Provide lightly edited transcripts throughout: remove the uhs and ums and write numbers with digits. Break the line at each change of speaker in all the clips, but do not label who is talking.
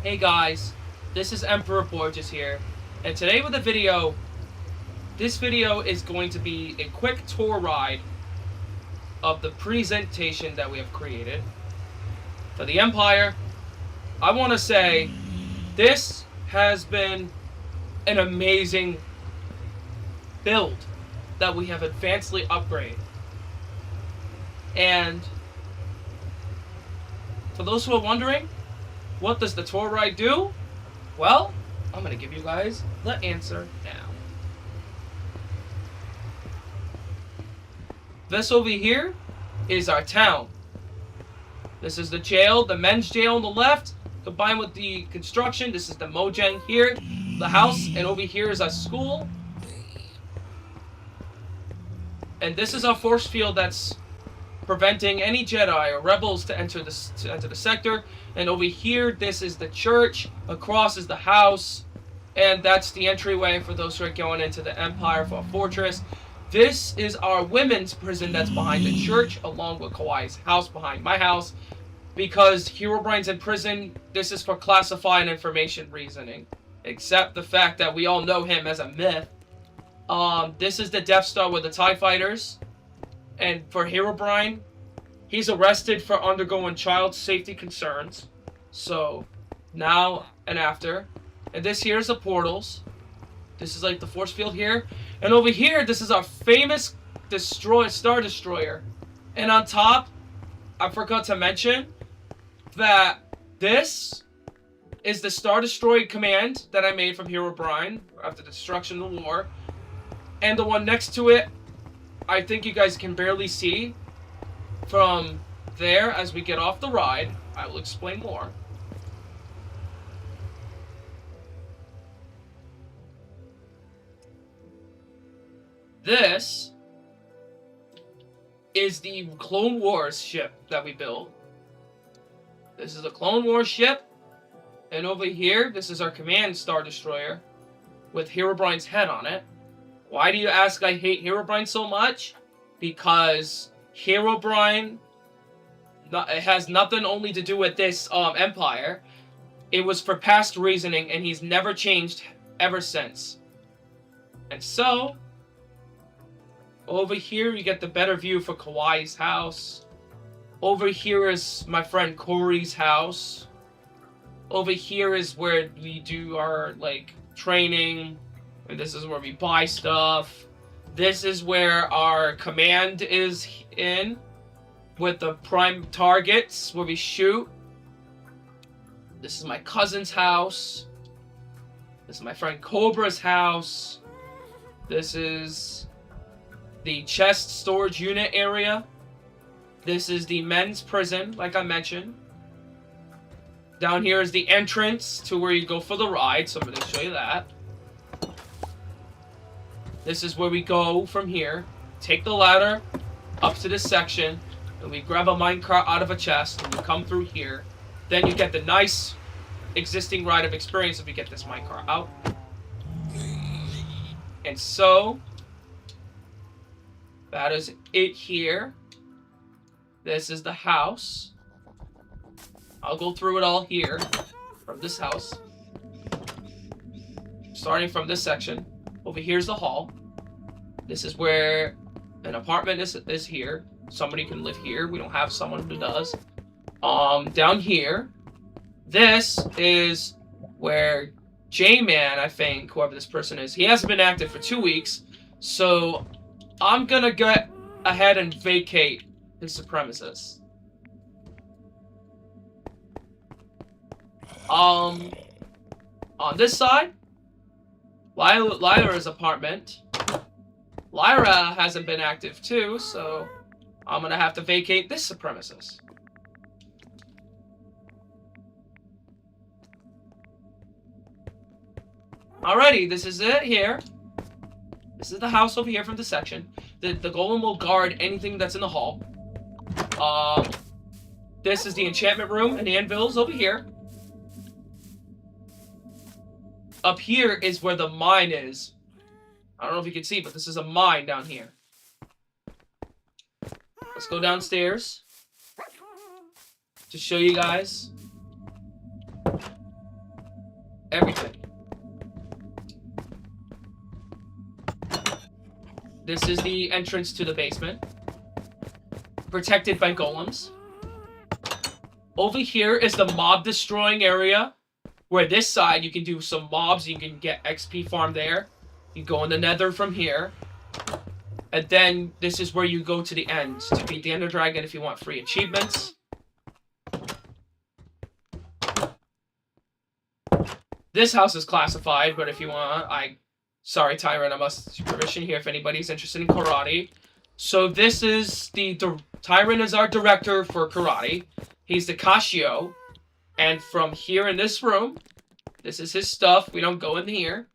Hey guys, this is Emperor Borges here, and today with a video, this video is going to be a quick tour ride of the presentation that we have created for the Empire. I want to say, this has been an amazing build that we have advancedly upgraded. And for those who are wondering, what does the tour ride do? Well, I'm going to give you guys the answer now. This over here is our town. This is the jail, the men's jail on the left, combined with the construction. This is the Mojang here, the house, and over here is our school. And this is our force field that's preventing any Jedi or rebels to enter the sector. And over here, this is the church. Across is the house, and that's the entryway for those who are going into the Empire for a fortress. This is our women's prison that's behind the church, along with Kawai's house behind my house. Because Herobrine's in prison, this is for classified information reasoning. Except the fact that we all know him as a myth. This is the Death Star with the TIE Fighters. And for Herobrine, he's arrested for undergoing child safety concerns. So, now and after. And this here is the portals. This is like the force field here. And over here, this is our famous Star Destroyer. And on top, I forgot to mention that this is the Star Destroyer command that I made from Herobrine after the destruction of the war. And the one next to it, I think you guys can barely see from there as we get off the ride. I will explain more. This is the Clone Wars ship that we built. This is a Clone Wars ship. And over here, this is our command Star Destroyer with Herobrine's head on it. Why do you ask I hate Herobrine so much? Because Herobrine, it has nothing only to do with this Empire. It was for past reasoning, and he's never changed ever since. And so, over here you get the better view for Kawai's house. Over here is my friend Corey's house. Over here is where we do our, training. And this is where we buy stuff. This is where our command is in. With the prime targets where we shoot. This is my cousin's house. This is my friend Cobra's house. This is the chest storage unit area. This is the men's prison, like I mentioned. Down here is the entrance to where you go for the ride, so I'm going to show you that. This is where we go from here. Take the ladder up to this section, and we grab a minecart out of a chest, and we come through here. Then you get the nice existing ride of experience if we get this minecart out. And so, that is it here. This is the house. I'll go through it all here from this house. Starting from this section. Over here's the hall. This is where an apartment is here. Somebody can live here. We don't have someone who does. Down here, this is where J-Man, I think, whoever this person is, he hasn't been active for 2 weeks. So I'm gonna get ahead and vacate his supremacists. On this side, Lyra's apartment. Lyra hasn't been active too, so I'm gonna have to vacate this supremacist. Alrighty, this is it here. This is the house over here from the section. The golem will guard anything that's in the hall. This is the enchantment room, and the anvil's over here. Up here is where the mine is. I don't know if you can see, but this is a mine down here. Let's go downstairs to show you guys everything. This is the entrance to the basement. Protected by golems. Over here is the mob destroying area. Where this side you can do some mobs. You can get XP farm there. You go in the nether from here. And then this is where you go to the end. To beat the Ender Dragon if you want free achievements. This house is classified, but if you want, sorry, Tyrant, I must permission here if anybody's interested in karate. So this is Tyrant is our director for karate. He's the Kashio. And from here in this room, this is his stuff. We don't go in here.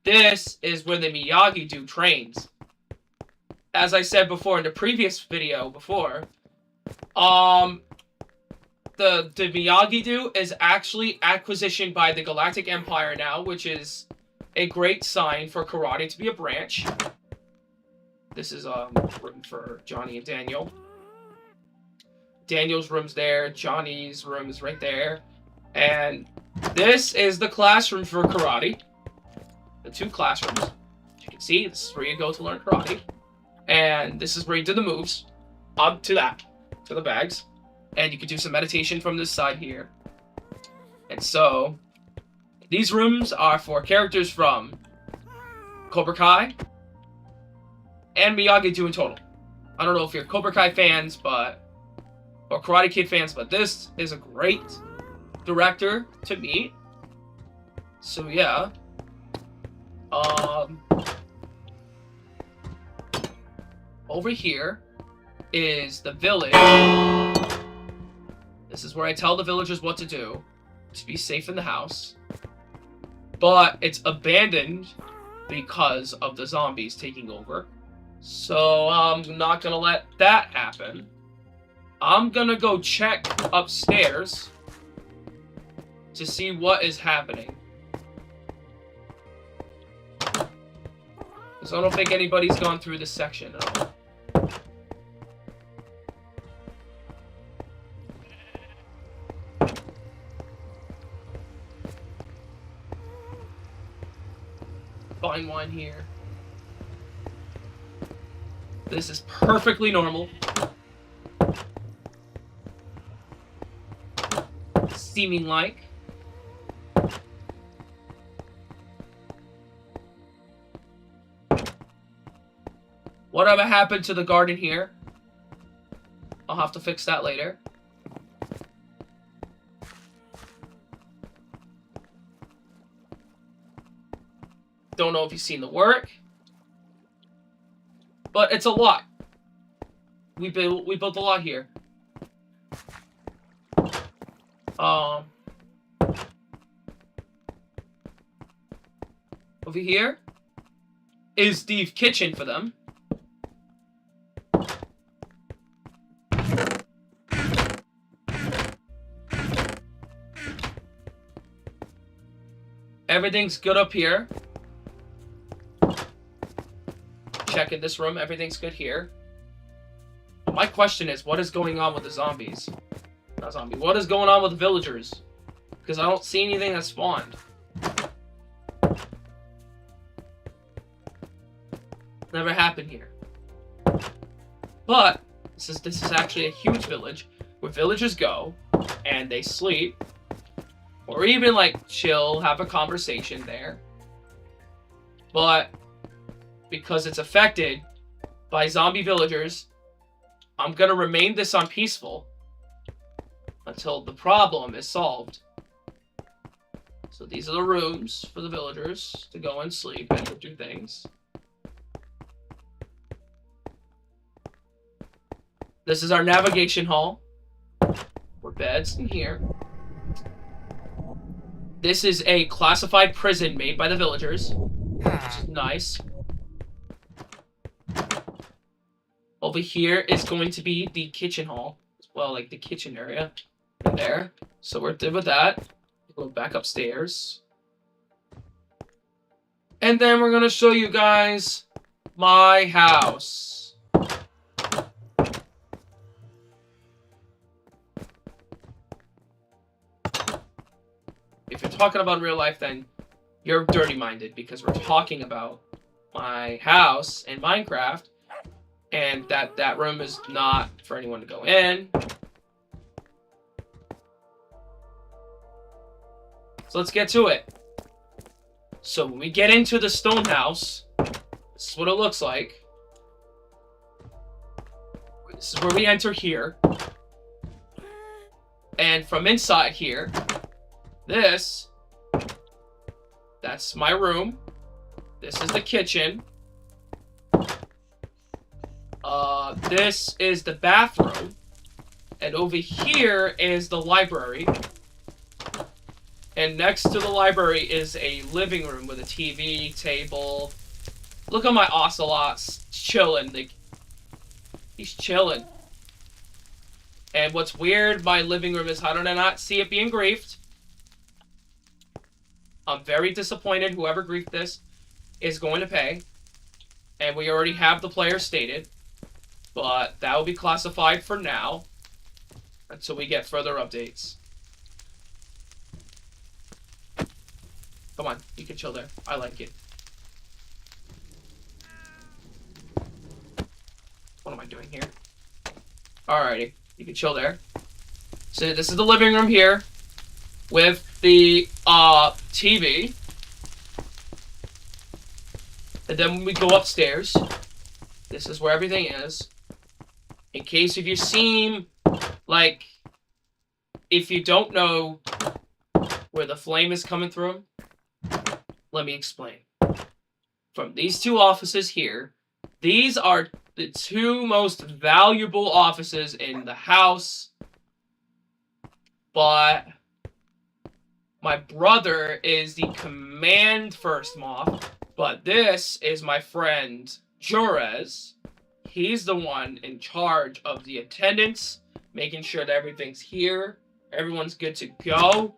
This is where the Miyagi-Do trains. As I said before in the previous video the Miyagi-Do is actually acquisitioned by the Galactic Empire now, which is a great sign for karate to be a branch. This is room for Johnny and Daniel. Daniel's room's there, Johnny's room is right there. And this is the classroom for karate. The 2 classrooms. As you can see, this is where you go to learn karate. And this is where you do the moves. Up to the bags. And you can do some meditation from this side here. And so, these rooms are for characters from Cobra Kai and Miyagi-Do in total. I don't know if you're Cobra Kai fans, or Karate Kid fans, but this is a great director to meet. So yeah. Over here is the village. This is where I tell the villagers what to do to be safe in the house. But it's abandoned because of the zombies taking over. So I'm not gonna let that happen. I'm gonna go check upstairs to see what is happening. Because I don't think anybody's gone through this section at all. Fine wine here. This is perfectly normal. Seeming like. Whatever happened to the garden here? I'll have to fix that later. Don't know if you've seen the work. But it's a lot. We built a lot here. Over here is the kitchen for them. Everything's good up here. Check in this room. Everything's good here. My question is, what is going on with the zombies? Not zombies. What is going on with the villagers? Because I don't see anything that spawned. Never happened here. But this is actually a huge village where villagers go and they sleep. Or even like chill, have a conversation there. But because it's affected by zombie villagers, I'm gonna remain this on peaceful until the problem is solved. So these are the rooms for the villagers to go and sleep and do things. This is our navigation hall. We're beds in here. This is a classified prison made by the villagers, which is nice. Over here is going to be the kitchen hall, as well, like the kitchen area in there. So we're good with that. We'll go back upstairs. And then we're going to show you guys my house. if you're talking about real life, then you're dirty-minded because we're talking about my house in Minecraft, and that room is not for anyone to go in. So let's get to it. So when we get into the stone house, this is what it looks like. This is where we enter here. And from inside here, that's my room. This is the kitchen. This is the bathroom. And over here is the library. And next to the library is a living room with a TV, table. Look at my ocelots chilling. He's chilling. And what's weird, my living room is how did I not see it being griefed? I'm very disappointed. Whoever griefed this is going to pay. And we already have the player stated. But that will be classified for now. Until we get further updates. Come on, you can chill there. I like it. What am I doing here? Alrighty, you can chill there. So this is the living room here. With the TV. And then when we go upstairs, this is where everything is. In case if you seem like, if you don't know where the flame is coming from, let me explain. From these two offices here, these are the two most valuable offices in the house. But my brother is the command first moth. But this is my friend Jurez. He's the one in charge of the attendance, making sure that everything's here. Everyone's good to go.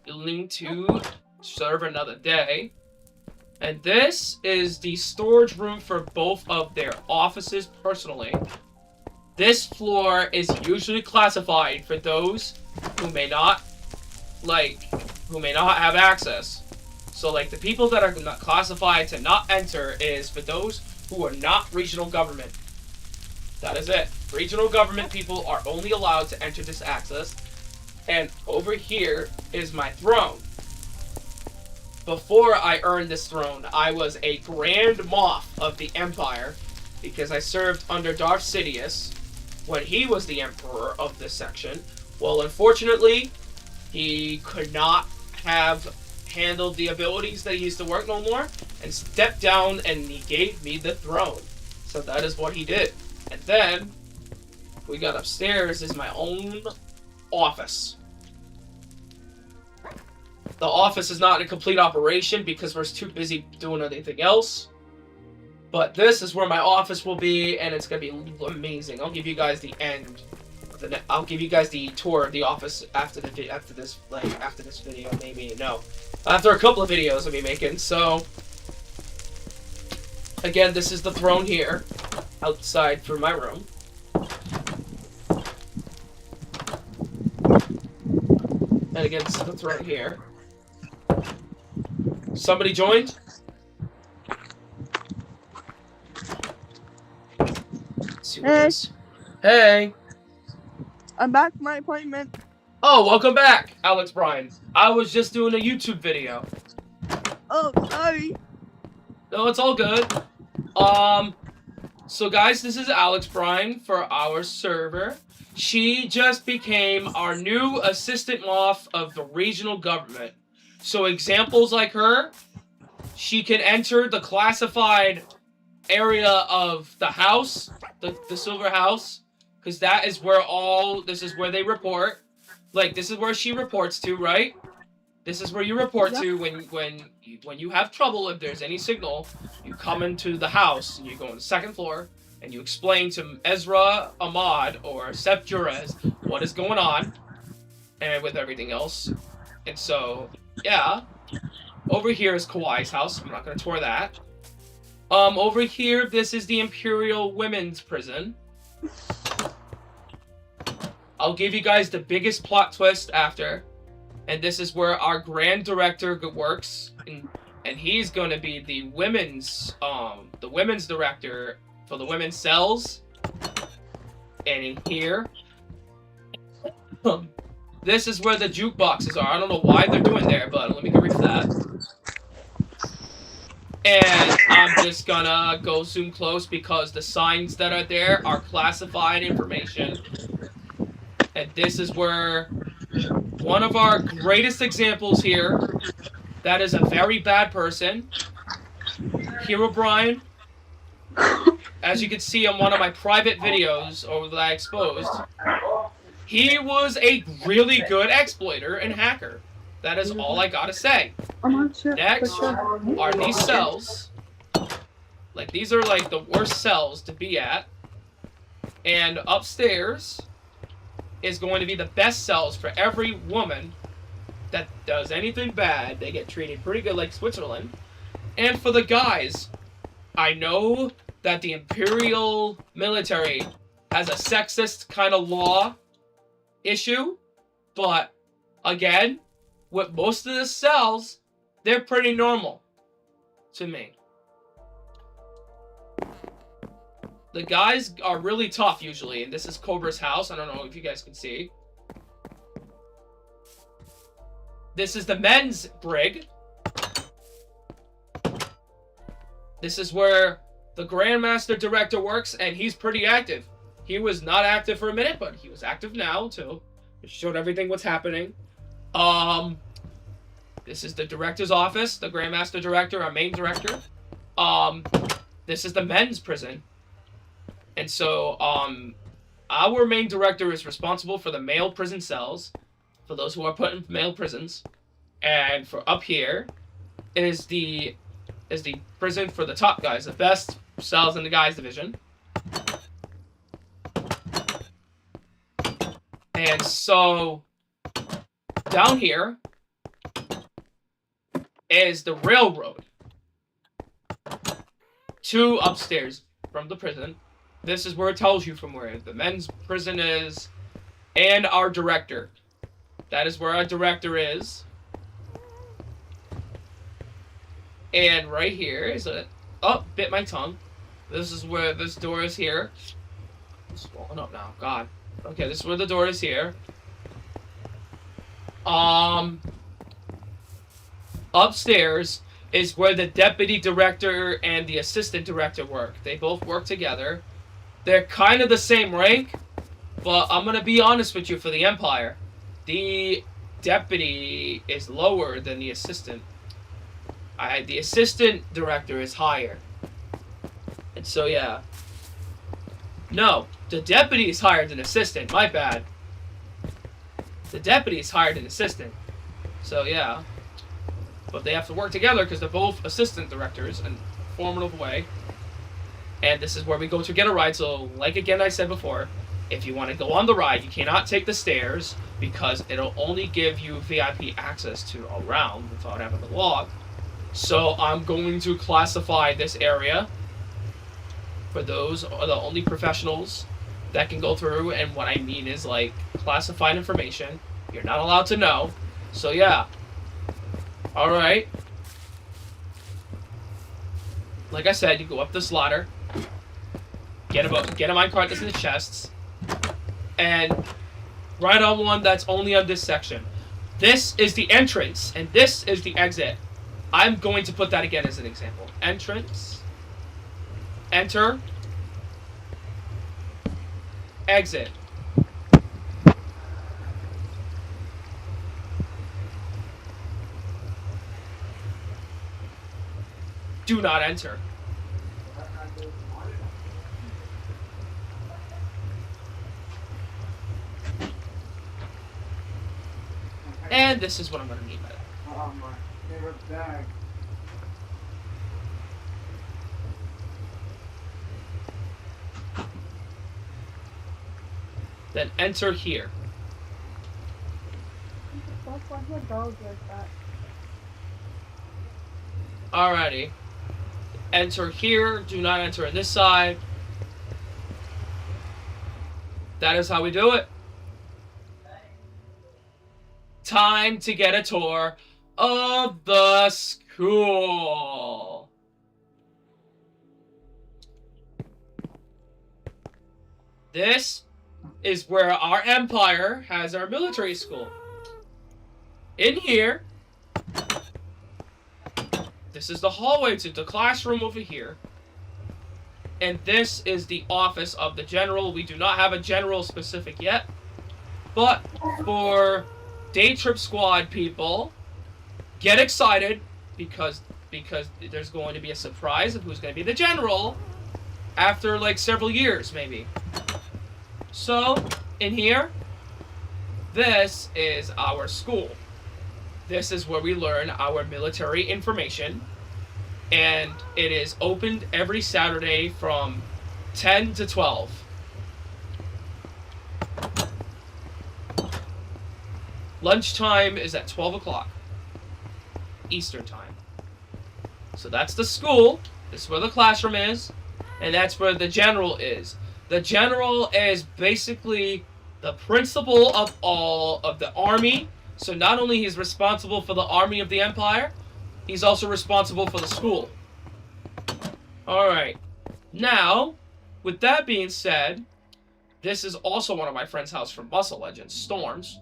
Willing to serve another day. And this is the storage room for both of their offices personally. This floor is usually classified for those who may not have access. So like the people that are not classified to not enter is for those who are not regional government. That is it. Regional government people are only allowed to enter this access. And over here is my throne. Before I earned this throne, I was a Grand Moth of the Empire because I served under Darth Sidious when he was the Emperor of this section. Well, unfortunately, he could not have handled the abilities that he used to work no more and stepped down and he gave me the throne. So that is what he did. And then, we got upstairs is my own office. The office is not in complete operation because we're too busy doing anything else. But this is where my office will be, and it's gonna be amazing. I'll give you guys the end. I'll give you guys the tour of the office after this video. Maybe no, after a couple of videos I'll be making. So again, this is the throne here, outside for my room. And again, this is the throne here. Somebody joined? Let's see what it is. Hey!
I'm back from my appointment.
Oh, welcome back, Alex Bryan. I was just doing a YouTube video.
Oh, sorry.
No, it's all good. So guys, this is Alex Bryan for our server. She just became our new assistant moth of the regional government. So examples like her, she can enter the classified area of the house, the silver house, because that is where this is where they report. Like, this is where she reports to, right? This is where you report to when you have trouble. If there's any signal, you come into the house and you go on the second floor and you explain to Ezra Ahmad or Seth Jurez what is going on and with everything else. And so, yeah. Over here is Kawai's house. I'm not going to tour that. Over here, this is the Imperial Women's Prison. I'll give you guys the biggest plot twist after. And this is where our grand director works, and he's going to be the women's director for the women's cells. And in here, this is where the jukeboxes are. I don't know why they're doing there, but let me go read that. And I'm just gonna go zoom close because the signs that are there are classified information. And this is where one of our greatest examples here, that is a very bad person, Herobrine. As you can see on one of my private videos that I exposed, he was a really good exploiter and hacker. That is all I gotta say. Next are these cells. Like, these are like the worst cells to be at. And upstairs is going to be the best cells for every woman that does anything bad. They get treated pretty good, like Switzerland. And for the guys, I know that the imperial military has a sexist kind of law issue, but again, with most of the cells, they're pretty normal to me. The guys are really tough usually, and this is Cobra's house. I don't know if you guys can see. This is the men's brig. This is where the Grandmaster Director works, and he's pretty active. He was not active for a minute, but he was active now, too. It showed everything what's happening. This is the Director's office, the Grandmaster Director, our main director. This is the men's prison. And so, our main director is responsible for the male prison cells, for those who are put in male prisons. And for up here is the prison for the top guys, the best cells in the guys division. And so, down here is the railroad to upstairs from the prison. This is where it tells you from where the men's prison is, and our director. That is where our director is. And right here is a... Oh, bit my tongue. This is where this door is here. It's swollen up now. God. Okay, this is where the door is here. Upstairs is where the deputy director and the assistant director work. They both work together. They're kind of the same rank, but I'm going to be honest with you, for the Empire, the deputy is lower than the assistant. The assistant director is higher. And so, yeah. No, the deputy is higher than assistant. My bad. The deputy is higher than assistant. So, yeah. But they have to work together because they're both assistant directors in a formidable way. And this is where we go to get a ride. So, like again I said before, if you want to go on the ride, you cannot take the stairs because it'll only give you VIP access to a round without having to log. So, I'm going to classify this area for those are the only professionals that can go through. And what I mean is, like, classified information. You're not allowed to know. So, yeah. Alright. Like I said, you go up this ladder. Get a minecart that's in the chests. And right on one that's only on this section. This is the entrance, and this is the exit. I'm going to put that again as an example. Entrance. Enter. Exit. Do not enter. And this is what I'm going to need by that.
Oh, my favorite bag.
Then enter here. Alrighty. Enter here. Do not enter on this side. That is how we do it. time to get a tour of the school. This is where our empire has our military school. In here, this is the hallway to the classroom over here. And this is the office of the general. We do not have a general specific yet. But for day trip squad people, get excited because there's going to be a surprise of who's going to be the general after like several years maybe. So, in here, this is our school. This is where we learn our military information. And it is opened every Saturday from 10 to 12. Lunchtime is at 12 o'clock. Eastern time. So that's the school. This is where the classroom is. And that's where the general is. The general is basically the principal of all of the army. So not only he's responsible for the army of the empire, he's also responsible for the school. Alright. Now, with that being said, this is also one of my friend's house from Muscle Legends, Storms.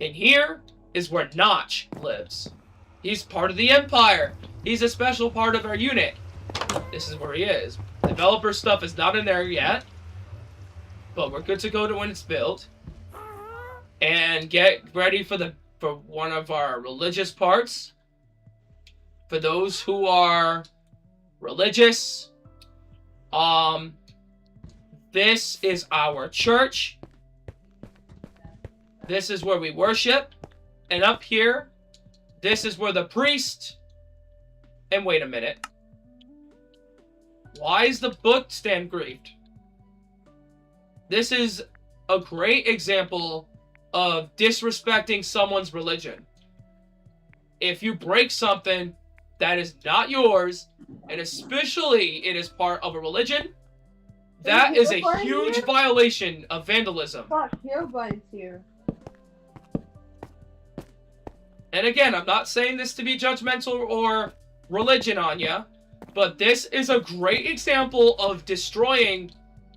And here is where Notch lives. He's part of the empire. He's a special part of our unit. This is where he is. Developer stuff is not in there yet. But we're good to go to when it's built. And get ready for one of our religious parts. For those who are religious, this is our church. This is where we worship. And up here, this is where the priest... And wait a minute. Why is the book stand grieved? This is a great example of disrespecting someone's religion. If you break something that is not yours, and especially it is part of a religion, that is a huge violation of vandalism.
Fuck, Hillbite's here.
And again, I'm not saying this to be judgmental or religion on ya, but this is a great example of destroying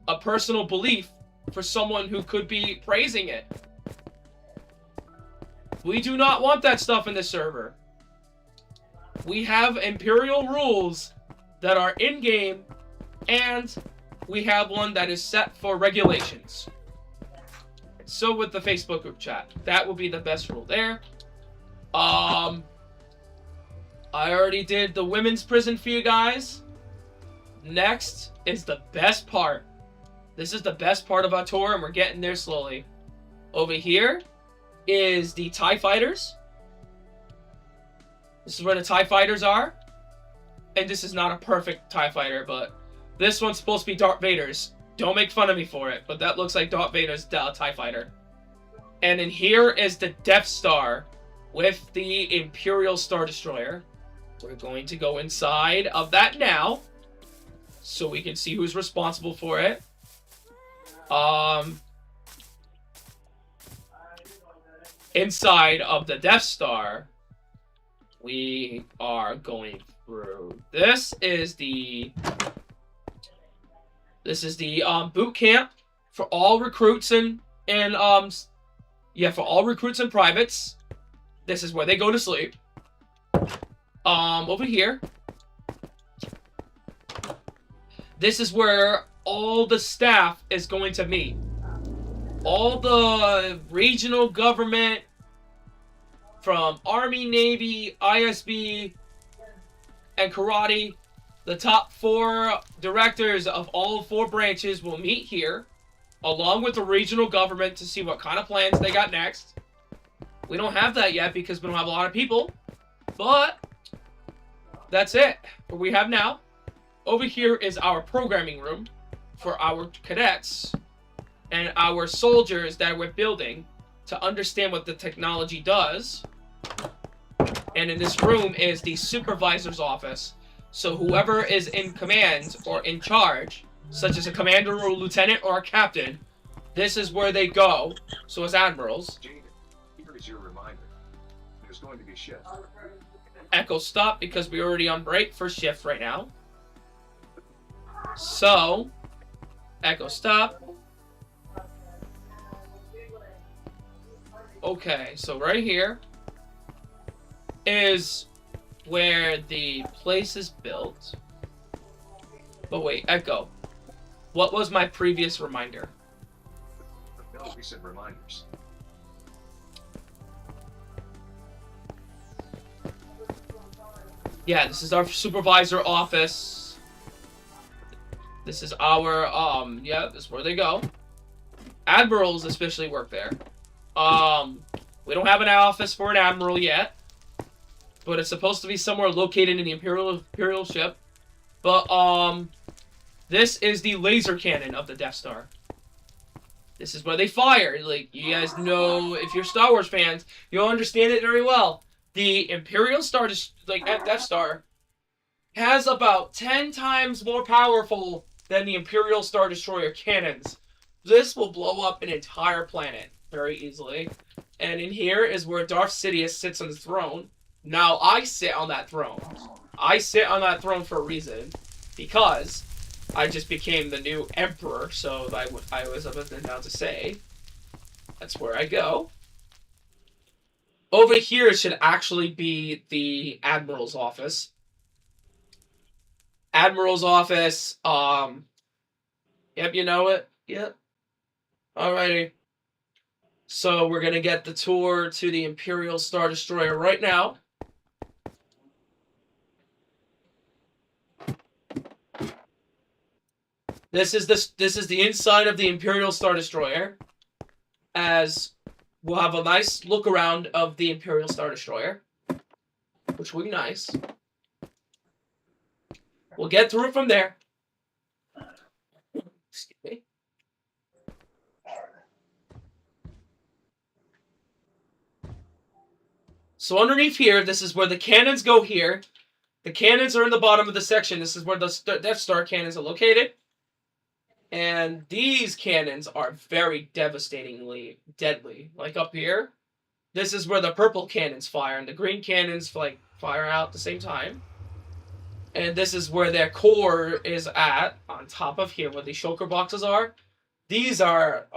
a personal belief for someone who could be praising it. We do not want that stuff in the server. We have imperial rules that are in-game, and we have one that is set for regulations. So with the Facebook group chat, that will be the best rule there. I already did the women's prison for you guys. Next is the best part. This is the best part of our tour, and we're getting there slowly. Over here is the TIE Fighters. This is where the TIE Fighters are. And this is not a perfect TIE Fighter, but this one's supposed to be Darth Vader's. Don't make fun of me for it, but that looks like Darth Vader's TIE Fighter. And in here is the Death Star with the Imperial Star Destroyer. We're going to go inside of that now, so we can see who's responsible for it. Inside of the Death Star, we are going through. This is the boot camp for all recruits and for all recruits and privates. This is where they go to sleep. Over here, this is where all the staff is going to meet. All the regional government from Army, Navy, ISB, and Karate, the top 4 directors of all 4 branches will meet here, along with the regional government, to see what kind of plans they got next. We don't have that yet because we don't have a lot of people, but that's it. What we have now. Over here is our programming room for our cadets and our soldiers that we're building to understand what the technology does. And in this room is the supervisor's office. So whoever is in command or in charge, such as a commander or a lieutenant or a captain, this is where they go. So as admirals,
is your reminder. There's going to be shift.
Echo stop because we're already on break for shift right now. So, echo stop. Okay, so right here is where the place is built. But wait, echo. What was my previous reminder?
No recent reminders.
Yeah, this is our supervisor office. This is our, yeah, this is where they go. Admirals especially work there. We don't have an office for an admiral yet. But it's supposed to be somewhere located in the Imperial ship. But, this is the laser cannon of the Death Star. This is where they fire. Like, you guys know, if you're Star Wars fans, you'll understand it very well. The Imperial Star, Death Star, has about 10 times more powerful than the Imperial Star Destroyer cannons. This will blow up an entire planet very easily. And in here is where Darth Sidious sits on his throne. Now, I sit on that throne. I sit on that throne for a reason. Because I just became the new Emperor, so I was about to say. That's where I go. Over here should actually be the Admiral's office. Admiral's office, yep, you know it. Yep. Alrighty. So we're gonna get the tour to the Imperial Star Destroyer right now. This is the inside of the Imperial Star Destroyer. As we'll have a nice look around of the Imperial Star Destroyer, which will be nice. We'll get through it from there. Excuse me. So underneath here, this is where the cannons go here. The cannons are in the bottom of the section. This is where the Death Star cannons are located. And these cannons are very devastatingly deadly. Like up here, this is where the purple cannons fire, and the green cannons fire out at the same time. And this is where their core is at, on top of here, where the shulker boxes are. These are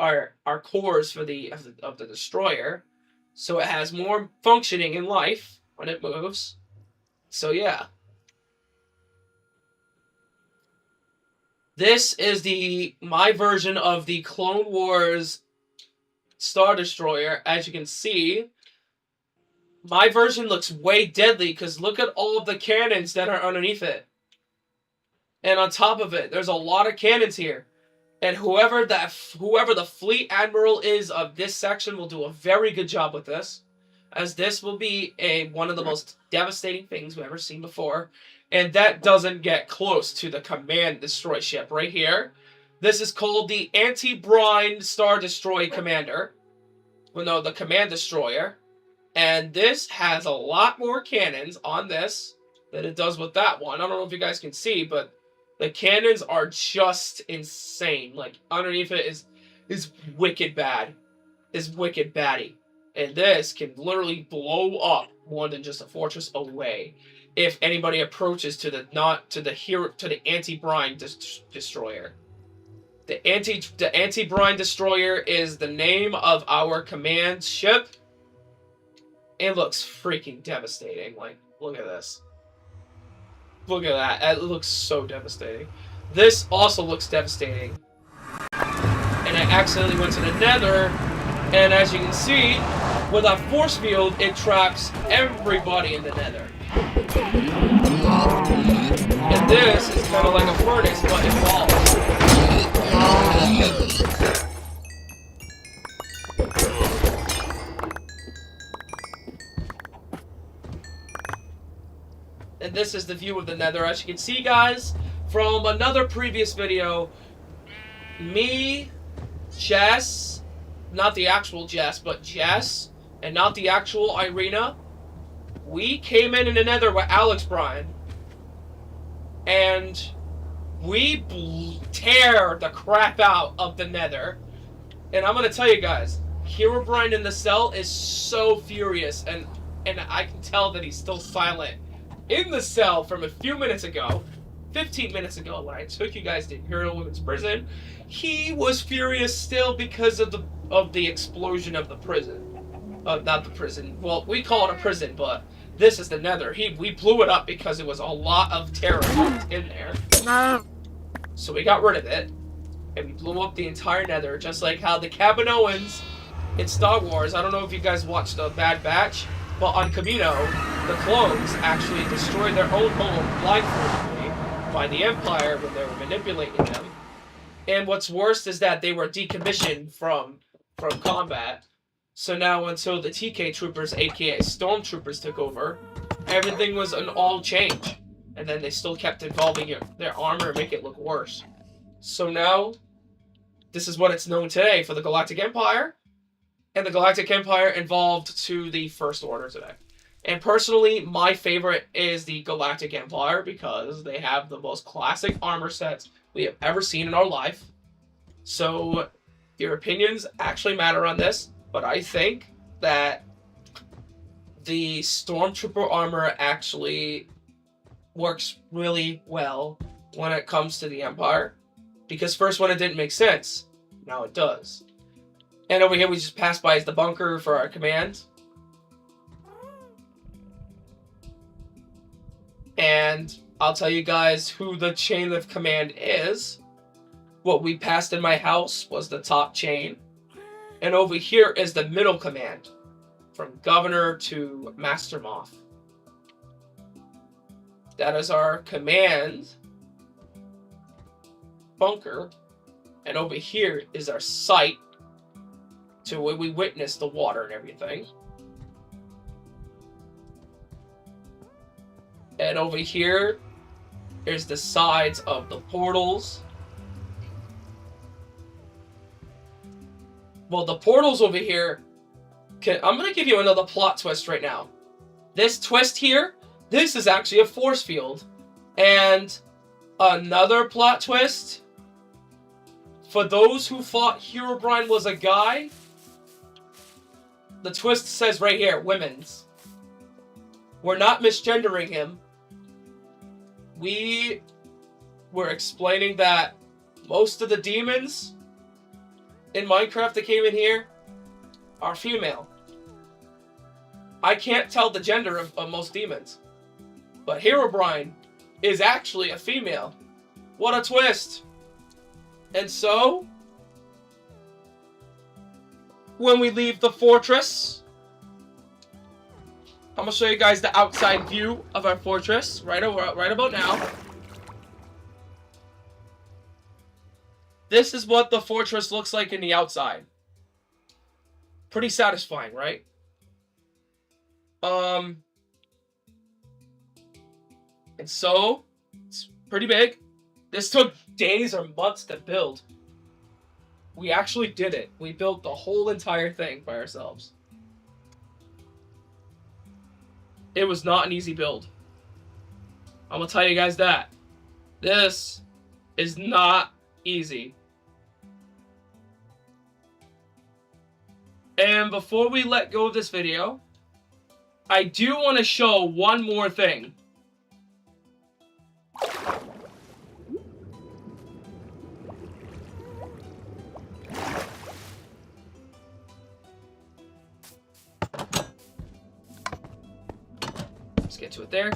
cores for of the destroyer, so it has more functioning in life when it moves. So yeah. This is my version of the Clone Wars Star Destroyer. As you can see, my version looks way deadly because look at all of the cannons that are underneath it. And on top of it, there's a lot of cannons here. And whoever the fleet admiral is of this section will do a very good job with this, as this will be one of the most devastating things we've ever seen before. And that doesn't get close to the Command Destroy ship right here. This is called the Anti-Brine Star Destroy Commander. Well, no, the Command Destroyer. And this has a lot more cannons on this than it does with that one. I don't know if you guys can see, but the cannons are just insane. Like, underneath it is wicked bad. Is wicked baddie. And this can literally blow up more than just a fortress away if anybody approaches to the anti-brine destroyer. The anti-brine destroyer is the name of our command ship. It looks freaking devastating. Like, look at this. Look at that. It looks so devastating. This also looks devastating. And I accidentally went to the Nether, and as you can see, with a force field, it traps everybody in the Nether. And this is kind of like a furnace, but it falls. And this is the view of the Nether. As you can see, guys, from another previous video, me, Jess, not the actual Jess, but Jess, and not the actual Irina, we came in the Nether with Alex Bryan, and we tear the crap out of the Nether. And I'm going to tell you guys, Herobrine in the cell is so furious, and I can tell that he's still silent. In the cell from a few minutes ago, 15 minutes ago, when I took you guys to Imperial Women's Prison, he was furious still because of the explosion of the prison. Not the prison. Well, we call it a prison, but this is the Nether. We blew it up because it was a lot of terror in there. So we got rid of it, and we blew up the entire Nether, just like how the Kaminoans in Star Wars. I don't know if you guys watched The Bad Batch, but on Kamino, the clones actually destroyed their own home blindfoldedly by the Empire when they were manipulating them. And what's worse is that they were decommissioned from combat. So now until the TK troopers, aka stormtroopers, took over, everything was an all change. And then they still kept involving their armor and make it look worse. So now, this is what it's known today for the Galactic Empire. And the Galactic Empire evolved to the First Order today. And personally, my favorite is the Galactic Empire because they have the most classic armor sets we have ever seen in our life. So, your opinions actually matter on this, but I think that the Stormtrooper armor actually works really well when it comes to the Empire. Because first when it didn't make sense, now it does. And over here we just passed by the bunker for our command. And I'll tell you guys who the chain of command is. What we passed in my house was the top chain. And over here is the middle command. From Governor to Master Moth. That is our command bunker. And over here is our site to where we witness the water and everything. And over here is the sides of the portals. Well, the portals over here, I'm going to give you another plot twist right now. This twist here, this is actually a force field. And another plot twist, for those who thought Herobrine was a guy, the twist says right here, women's. We're not misgendering him. We were explaining that most of the demons in Minecraft that came in here are female. I can't tell the gender of most demons. But Herobrine is actually a female. What a twist! And so, when we leave the fortress, I'm gonna show you guys the outside view of our fortress right about now. This is what the fortress looks like in the outside. Pretty satisfying, right? And so, it's pretty big. This took days or months to build. We actually did it. We built the whole entire thing by ourselves. It was not an easy build. I'm gonna tell you guys that. This is not easy. And before we let go of this video, I do want to show one more thing. Let's get to it there.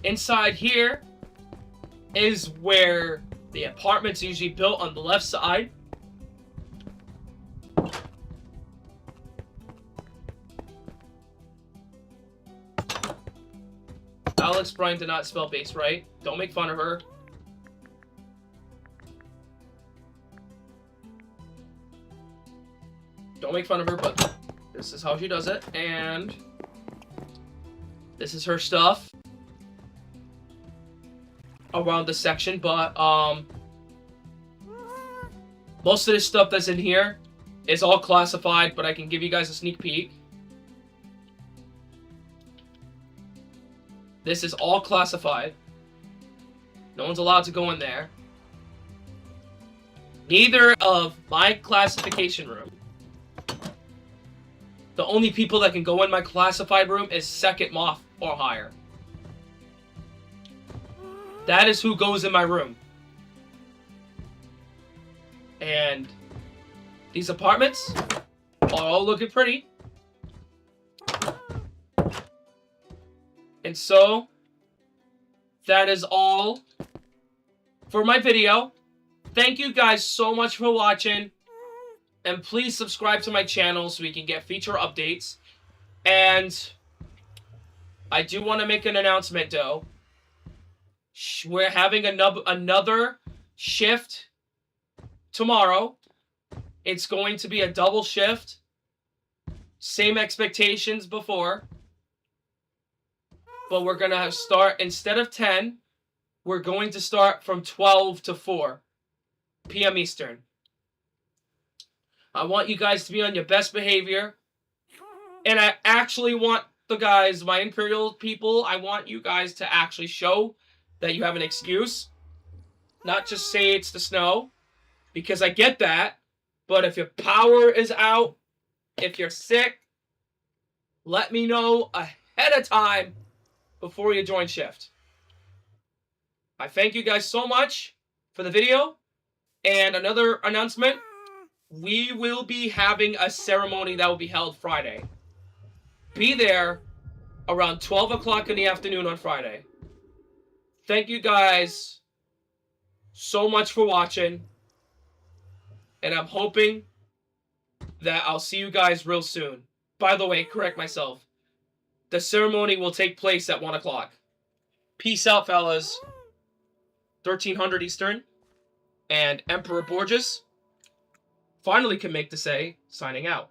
Inside here is where the apartment's usually built on the left side. Alex Bryan did not spell base right. Don't make fun of her. Don't make fun of her, but this is how she does it. And this is her stuff around the section, but most of this stuff that's in here is all classified, but I can give you guys a sneak peek. This is all classified. No one's allowed to go in there. Neither of my classification room. The only people that can go in my classified room is second moth or higher. That is who goes in my room. And these apartments are all looking pretty. And so, that is all for my video. Thank you guys so much for watching. And please subscribe to my channel so we can get feature updates. And I do want to make an announcement, though. We're having another shift tomorrow. It's going to be a double shift. Same expectations before. But we're going to start, instead of 10, we're going to start from 12 to 4 p.m. Eastern. I want you guys to be on your best behavior. And I actually want the guys, my Imperial people, I want you guys to actually show that you have an excuse. Not just say it's the snow. Because I get that. But if your power is out, if you're sick, let me know ahead of time before you join shift. I thank you guys so much for the video. And another announcement. We will be having a ceremony that will be held Friday. Be there around 12 o'clock in the afternoon on Friday. Thank you guys so much for watching. And I'm hoping that I'll see you guys real soon. By the way, correct myself. The ceremony will take place at 1 o'clock. Peace out, fellas. 1300 Eastern. And Emperor Borges finally can make the say, signing out.